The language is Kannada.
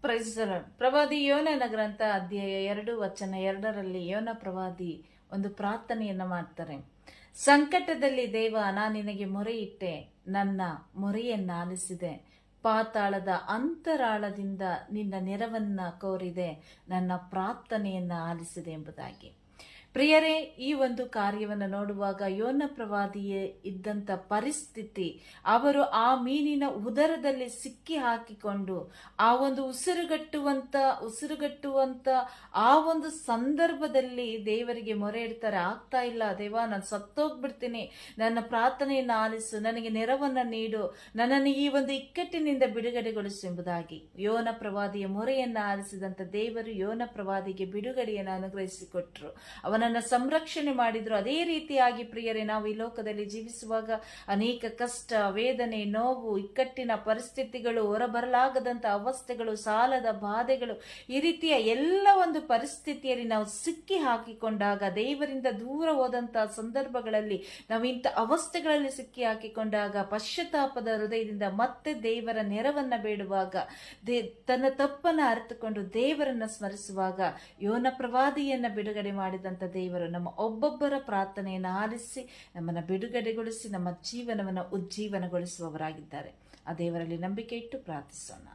Praise the lord. ಪ್ರವಾದಿ ಯೋನನ ಗ್ರಂಥ ಅಧ್ಯಾಯ 2 ವಚನ 2ರಲ್ಲಿ ಯೋನ ಪ್ರವಾದಿ ಒಂದು ಪ್ರಾರ್ಥನೆಯನ್ನ ಮಾಡ್ತಾರೆ. ಸಂಕಟದಲ್ಲಿ ದೇವ, ನಾನು ನಿನಗೆ ಮೊರೆ ಇಟ್ಟೆ, ನನ್ನ ಮೊರೆಯನ್ನ ಆಲಿಸಿದೆ. ಪಾತಾಳದ ಅಂತರಾಳದಿಂದ ನಿನ್ನ ನೆರವನ್ನ ಕೋರಿದೆ, ನನ್ನ ಪ್ರಾರ್ಥನೆಯನ್ನ ಆಲಿಸಿದೆ ಎಂಬುದಾಗಿ. ಪ್ರಿಯರೇ, ಈ ಒಂದು ಕಾರ್ಯವನ್ನು ನೋಡುವಾಗ ಯೋನ ಪ್ರವಾದಿಯೇ ಇದ್ದಂಥ ಪರಿಸ್ಥಿತಿ, ಅವರು ಆ ಮೀನಿನ ಉದರದಲ್ಲಿ ಸಿಕ್ಕಿ ಹಾಕಿಕೊಂಡು ಆ ಒಂದು ಉಸಿರುಗಟ್ಟುವಂತ ಆ ಒಂದು ಸಂದರ್ಭದಲ್ಲಿ ದೇವರಿಗೆ ಮೊರೆ ಇಡ್ತಾರೆ. ಆಗ್ತಾ ಇಲ್ಲ ದೇವ, ನಾನು ಸತ್ತೋಗ್ಬಿಡ್ತೀನಿ, ನನ್ನ ಪ್ರಾರ್ಥನೆಯನ್ನು ಆಲಿಸು, ನನಗೆ ನೆರವನ್ನ ನೀಡು, ನನ್ನನ್ನು ಈ ಒಂದು ಇಕ್ಕಟ್ಟಿನಿಂದ ಬಿಡುಗಡೆಗೊಳಿಸು ಎಂಬುದಾಗಿ ಯೋನ ಪ್ರವಾದಿಯ ಮೊರೆಯನ್ನ ಆಲಿಸಿದಂತ ದೇವರು ಯೋನ ಪ್ರವಾದಿಗೆ ಬಿಡುಗಡೆಯನ್ನು ಅನುಗ್ರಹಿಸಿಕೊಟ್ರು, ಅವನನ್ನ ಸಂರಕ್ಷಣೆ ಮಾಡಿದ್ರು. ಅದೇ ರೀತಿಯಾಗಿ ಪ್ರಿಯರೇ, ನಾವು ಈ ಲೋಕದಲ್ಲಿ ಜೀವಿಸುವಾಗ ಅನೇಕ ಕಷ್ಟ, ವೇದನೆ, ನೋವು, ಇಕ್ಕಟ್ಟಿನ ಪರಿಸ್ಥಿತಿಗಳು, ಹೊರಬರಲಾಗದಂತ ಅವಸ್ಥೆಗಳು, ಸಾಲದ ಬಾಧೆಗಳು, ಈ ರೀತಿಯ ಎಲ್ಲ ಒಂದು ಪರಿಸ್ಥಿತಿಯಲ್ಲಿ ನಾವು ಸಿಕ್ಕಿ ಹಾಕಿಕೊಂಡಾಗ, ದೇವರಿಂದ ದೂರ ಹೋದಂತಹ ಸಂದರ್ಭಗಳಲ್ಲಿ ನಾವು ಇಂಥ ಅವಸ್ಥೆಗಳಲ್ಲಿ ಸಿಕ್ಕಿ ಹಾಕಿಕೊಂಡಾಗ, ಪಶ್ಚಾತ್ತಾಪದ ಹೃದಯದಿಂದ ಮತ್ತೆ ದೇವರ ನೆರವನ್ನ ಬೇಡುವಾಗ, ತನ್ನ ತಪ್ಪನ್ನ ಅರಿತುಕೊಂಡು ದೇವರನ್ನ ಸ್ಮರಿಸುವಾಗ, ಯೋನ ಪ್ರವಾದಿಯನ್ನ ಬಿಡುಗಡೆ ಮಾಡಿದಂತ ದೇವರು ನಮ್ಮ ಒಬ್ಬೊಬ್ಬರ ಪ್ರಾರ್ಥನೆಯನ್ನು ಆಲಿಸಿ ನಮ್ಮನ್ನು ಬಿಡುಗಡೆಗೊಳಿಸಿ ನಮ್ಮ ಜೀವನವನ್ನು ಉಜ್ಜೀವನಗೊಳಿಸುವವರಾಗಿದ್ದಾರೆ. ಆ ದೇವರಲ್ಲಿ ನಂಬಿಕೆ ಇಟ್ಟು ಪ್ರಾರ್ಥಿಸೋಣ.